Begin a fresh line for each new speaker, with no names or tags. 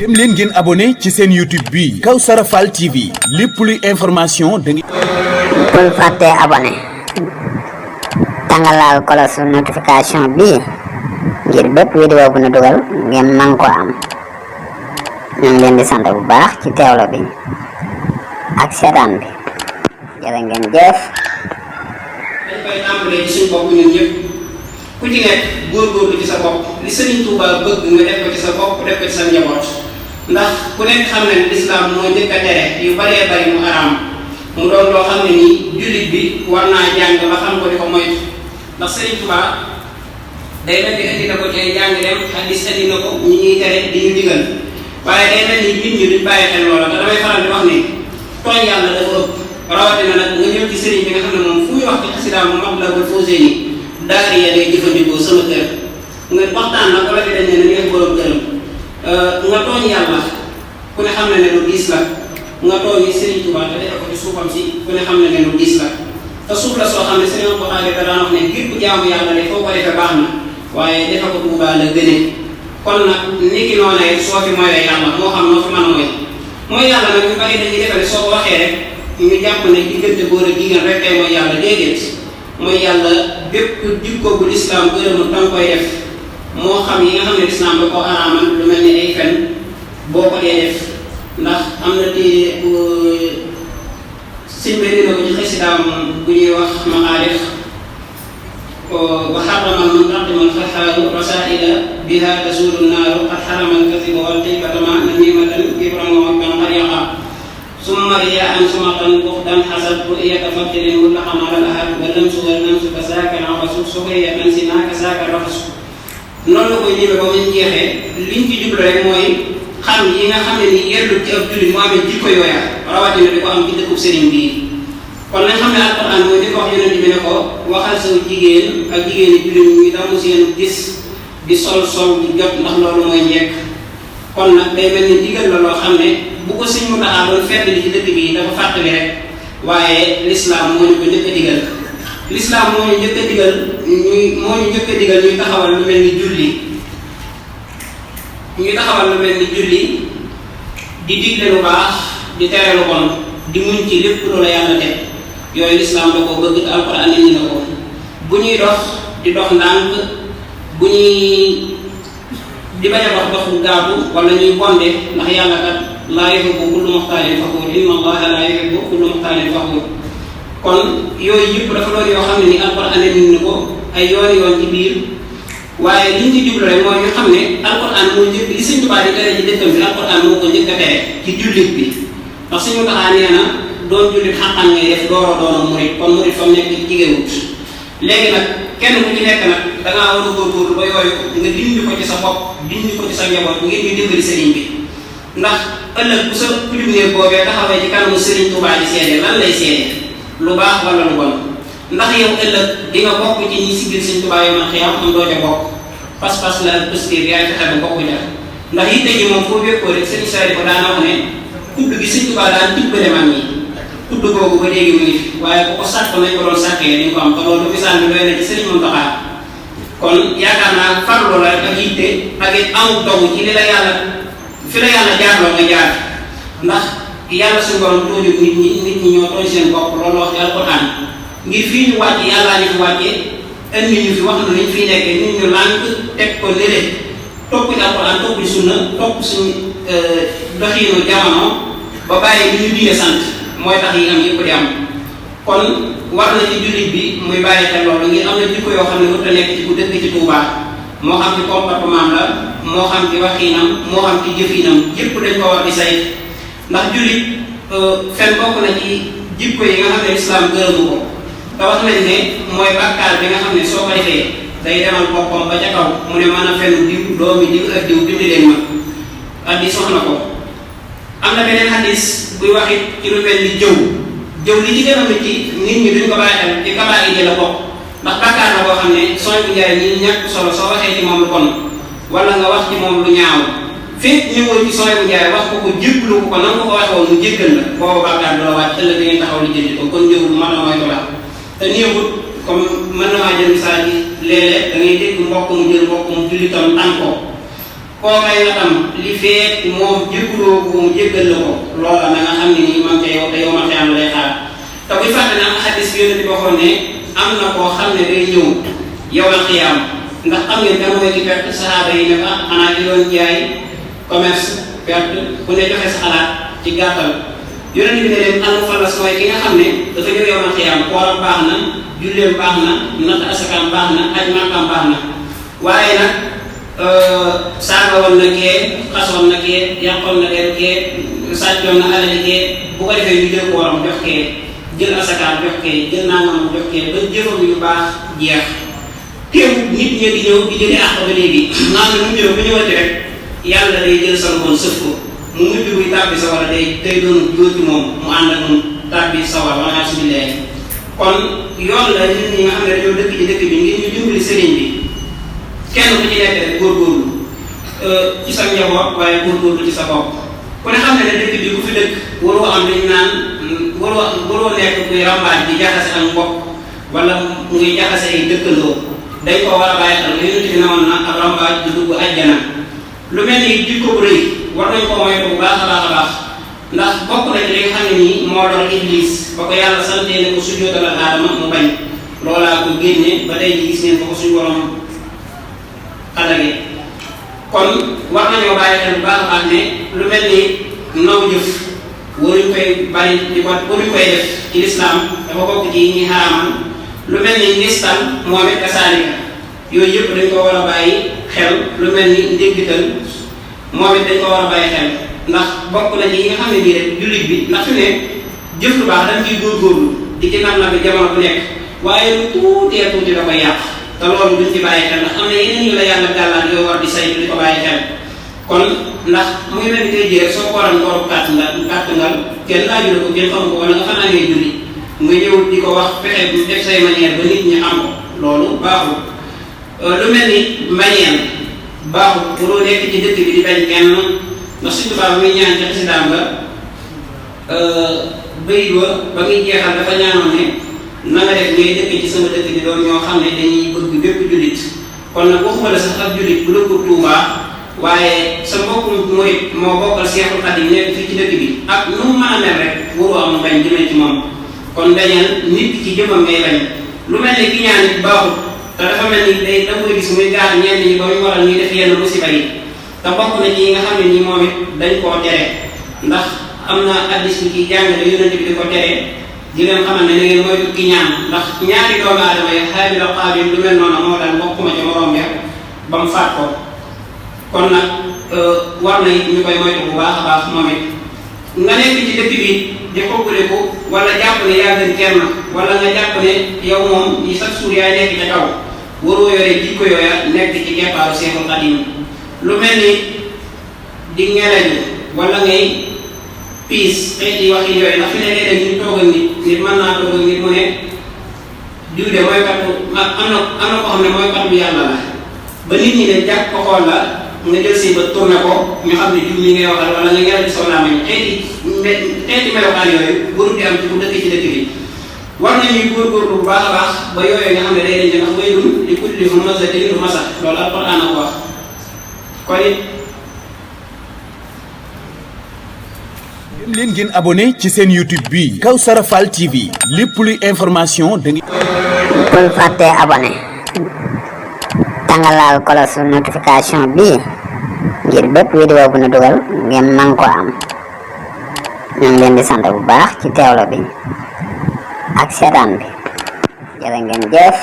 dem leen ngeen abonné ci seen YouTube bi Kawsara Fall TV lépp luy information da ngeen
bul fàtte abonné tàngalaal kolos notification bi ngir bépp vidéo bu ñu dugal ngeen man ko am. ñu ngi leen di sant bu baax ci teewlo bi ak seetaan bi jërë ngeen jëf.
dañ koy tàmbalee ci suñu bopp ñun ñëpp ku ci nekk góorgóorlu ci sa bopp li Serigne Touba bëgg nga def ko ci sa bopp def ko ci sa njaboot ndax ku nekk xam ne lislaam moo njëkk a tere yu baree bari mu araam mu doon loo xam ne nii jullit bi war naa jàng ba xam ko di ko moytu ndax Serigne Touba day mel ni indi na ko ci ay jàngaleem xadis indi na ko ñi ñuy tere di ñu digal waaye day mel ni nit ñi duñ bàyyi xel loola te damay faral di wax ni tooñ yàlla dafa ëpp rawatina nag nga ñëw ci sëriñ bi nga xam ne moom fu muy wax ci xasidaa mu mag la bul fausé ni daari ya lay jëfandikoo sama kër nga waxtaan nag wala fi dañ ne nañu borom këram nga tooñ yàlla ku ne xam ne lu diis la nga tooñ Sëriñ Tuubaa te defe ko ci suufam si ku ne xam ne lu diis la te suuf la soo xam ne Sëriñ Buxaari da daan wax ne ngir ku jaamu yàlla de foo ko defee baax na waaye defe ko Tuubaa la gënee kon nag nit ki noonu rek soo fi mooy yàlla moo xam noo fi mën a mooy yàlla nag ñu bari dañuy defe ne soo ko waxee rek ñu jàpp ne diggante góor ak jigéen rek tey mooy yàlla déedéet mooy yàlla bépp jikko bu lislaam gërëmul danga koy def moo xam yi nga xam ne lislaam da ko araamal lu mel ni ay fen boo ko dee def ndax am na téere sëñ bi dina ko ci xasidaam bu ñuy wax maqaarif wa xarama man qaddimal faxaaru rasaila biha tasulu naaru qad xarama alkasiba wal xiibata ma namimatan kibran wa ban xariqa summa riyaan sumatan buxdan xasad ru'yata faqirin mutlaqan ala al-ahad wa lamsu wal namsu kasaaka al-abasu suxriyatan sinaaka saaka rafasu noonu la koy ñëwee ba mu jeexee liñ ci jublu rek mooy xam yi nga xam ne ni yellu ci ab jullit mu amee jikko yooya rawatina di ko am ci dëkkub sëriñ bii kon nañ xam ne alquran mooy di ko wax yonent bi ne ko waxal sa jigéen ak jigéeni jullit ñi damu seen gis di sol bu jot ndax loolu mooy njekk kon nag day mel ni digal la loo xam ne bu ko sëñ mu taxaa doon fedd li ci dëkk bi dafa fàttali rek waaye lislaam moo ñu ko njëkk a digal lislaam moo ñu njëkk a digal ñuy taxawal lu mel ni julli di digle lu baax di tere lu bon di muñ ci lépp lu la yàlla teg yooyu lislaam da ko bëgg te alxuraan nit ñi na ko bu ñuy dox di dox ndànk bu ñuy di bañ a dox bu gaatu wala ñuy bonde ndax yàlla kat laa yuhibbu kullu muxtaalin faxuur inna allaha laa yuhibbu kullu muxtaalin faxuur kon yooyu yëpp dafa doon yoo xam ne ni alxuraan nit ñi ko ay yoon ci biir waaye liñ ci jublu rek mooy ñu xam ne alxuraan moo njëkk li Sëñ Tuubaa di tere ci dëkkam bi alxuraan moo ko njëkk a tere ci jullit bi ndax suñu taxaa nee na doon jullit xaqan ngay def doora doona murit kon murit fa mu nekk jigéewut léegi nag kenn ku ci nekk nag dangaa war a góorgóorlu ba yooyu nga dindi ko ci sa bopp dindi ko ci sa njaboot ngir ñu dimbali sëriñ bi ndax ëllëg bu sa kulibnéer boobee taxawee ci kanamu Sëriñ Tuubaa di seede lan lay seede lu baax wala lu bon ndax yow ëllëg di nga bokk ci ñi sigil Sëriñ Tuubaa yow man xiyam am doo ca bokk pas-pas la ak pëstéer yaay fexe ba bokk ja ndax yitte ji moom foo wékkoo rek Sëriñ Saaliw ko daan wax ne tudd gi Sëriñ Tuubaa daan tibbale mag ñi tudd googu ba léegi mu ngi fi waaye bu ko sàkk nañ ko doon sàkkee dañ ko am te loolu misaal bi doy na ci Sëriñ Muntaxaa kon yaakaar naa farlu la ak yitte ak it amul dogu ci li la yàlla fi la yàlla jaarloo nga jaar ndax yàlla suñu borom tooñu nit ñi ñoo tooñ seen bopp loolu wax ci alxuraan ngir fii ñu wàcce yàllaa ñu fi wàccee indi ñu fi wax na liñ fiy nekkee nit ñu lànk teg ko léeg topp ci alxuraan topp ci sunna topp suñu doxiinu jamono ba bàyyi li ñu diine sant mooy tax yi am yëpp di am kon war na ci jullit bi muy bàyyi xel loolu ngir am na jikko yoo xam ne mënut a nekk ci ku dëkk ci Tuubaa moo xam ci comportement la moo xam ci waxiinam moo xam ci jëfinam yëpp dañ ko war di say ndax jullit fen bokk na ci jikko yi nga xam ne lislaam gërëmu ko te wax nañ ne mooy bàkkaar bi nga xam ne soo ko defee day demal boppam ba ca kaw mu ne mën a fen diw doomi diw ak diw bind leen ma addis wax na ko am na beneen xadis buy waxit ci lu mel ni jëw li ci gën a métti nit ñi duñ ko bàyyi xel ci kabaar yi la bokk ndax bàkkaar la boo xam ne sooy bu njariñ ñi ñàkk solo soo waxee ci moom lu bon wala nga wax ci moom lu ñaaw fekk ñëwoo ci sooy bu njaay wax ko jéggalu ko nan ko waxee woon mu jéggal la booba bàkkaar du la wàcc ëllëg da ngeen taxaw li jëndi ko kon jëwul mën na moytu la te néewut comme mën na maa jël misaal yi léeg-léeg da ngay dégg mbokk mu jël mbokk mu jullitam tàn ko koo may nga tam li feek moom jéggaloo ko mu jéggal la ko loola na nga xam ne nii man ca yow te yow ma xeyam lay xaar te buy fàtte ne am xadis bi yonent bi waxoon ne am na koo xam ne day ñëw yow la xiyaam ndax xam ngeen kan mooy ki perte saxaaba yi ne ko xanaa ki doon jaay commerce perte ku ne joxe sa xalaat ci gàttal yonent bi ne leen al mufalas mooy ki nga xam ne dafa ñëw yow la xiyaam kooram baax na julleem baax na natt asakaam baax na aj màkkaam baax na waaye nag saaga woon na kee xasoon na kee yàqoon na leen kee sàccoon na alali kee bu ko defee ñu jël kooram jox kee jël asakaam jox kee jël nangam jox kee ba jëfam yu baax jeex teew nit ñi di ñëw di jëlee àq ba léegi naan ne mu ñëw bu ñëwati rek yàlla day jël sa loxoon sëf ko mu mujj buy tàbbi sa wala day doon jóor ci moom mu ànd ak moom tàbbi sa wala wala bisimilah kon yoon la nit ñi nga xam ne dañoo dëkk ci dëkk bi ngir ñu dimbali sëriñ bi kenn ku ci nekk rek góorgóorlu ci sa njaboot waaye góorgóorlu ci sa bopp ku ne xam ne ne dëkk bi ku fi dëkk waroo am dañu naan waroo nekk kuy rambaaj di jaxase ak mbokk wala muy jaxase ay dëkkandoo dañ ko war a bàyyi xel yonent bi ne woon na ab rambaaj du dugg àjjana lu mel ni jikko bu rëy war nañ ko moytu bu baax a baax a baax ndax bokk na ci li nga xam ne nii moo doon iblis ba ko yàlla santee ne ko sujjóotal Aadama mu bañ loolaa ko génne ba tey ji gis ngeen ko suñu borom xadage kon war nañoo bàyyi xel bu baax a baax ne lu mel ni naw jëf waruñ koy bari di ko waruñ koy def ci lislaam dafa bokk ci ñi xaraamal lu mel ni ngistal moom it kasaalika yooyu yëpp dañ ko war a bàyyi xel lu mel ni ndéggital moom it dañ ko war a bàyyi xel ndax bokk na ci yi nga xam ne nii rek jullit bi ndax fi ne jëf lu baax dañ ciy góorgóorlu di ci nam na bi jamono bu nekk waaye lu tuutee tuuti da koy yàq te loolu duñ ci bàyyi xel ndax am na yeneen yu la yàlla gàllaat yoo war di saytu di ko bàyyi xel kon ndax mu ngi mel ni tey jii rek soo ko waral ngooru kàttangal kenn laaju la ko kenn xamu ko wala nga fanaa ngay julli nga ñëw di ko wax fexe bu def say manière ba nit ñi xam ko loolu baaxul lu mel ni mbañeel baaxul waroo nekk ci dëkk bi di bañ kenn ndax suñu tubaab muy ñaan ci xasidaam nga bëy ba muy jeexal dafa ñaanoon ne na nga def ngay dëkk ci sama dëkk bi doon ñoo xam ne dañuy bëgg bépp jullit kon nag waxuma la sax ak jullit bu la ko Tuubaa waaye sa mbokkum murit moo bokkal Seexul Xadiim nekk fii ci dëkk bi ak nu mu mën a mel rek waroo am bañ jëmee ci moom kon dañeel nit ki ci jëmam ngay bañ lu mel ni ki ñaan nit baaxul te dafa mel ni day da koy gis muy gaar ñenn ñi ba muy waral ñuy def yenn musiba yi te bokk na ci yi nga xam ne nii moom it dañ koo tere ndax am na hadiis bi ci jàngale Yonent bi di ko tere di leen xamal ne na ngeen moytu ki ñaan ndax ñaari doomu aadama yi Haabil ak Qaabil lu mel noonu moo daan bokkuma ca moroom ya ba mu faat ko kon nag war na it ñu koy moytu bu baax a baax moom it nga nekk ci dëkk bi di xobbaliku wala jàpp ne yaa gën kenn wala nga jàpp ne yow moom yi sax suur yaay nekk ca kaw waroo yore jikko yooya nekk ci keppaaru Seexul Xadiim lu mel ni di ngeleju wala ngay piis xeeti waxi yooyu ndax fi ne léeg-léeg ñu toog ak nit mën naa toog ak nit mu ne diw de mooy katu am na ko xam ne mooy katu yàlla la ba nit ñi ne jàpp ko xool la nga jël say bët tourné ko ñu xam ne diw mi ngay waxal wala nga ngelaw ci saw làmmiñ xeeti melokaan yooyu warut di am ci ku dëkk ci dëkk bi war nañuy góorgóorlu bu baax a baax ba yooyu nga xam ne day dañ ndax waylun li kulli humazatin lumaza loolu Alxuraan a ko wax kon it
leen ngeen abonné ci seen YouTube bi Kawsara Fall TV lépp luy information da ngeen
bul fàtte abonné tàngalaal kolos notification bi ngir bépp vidéo bu ñu dugal ngeen man ko am ñu ngi leen di sant bu baax ci teewlo bi ak seetaan bi jërë ngeen jëf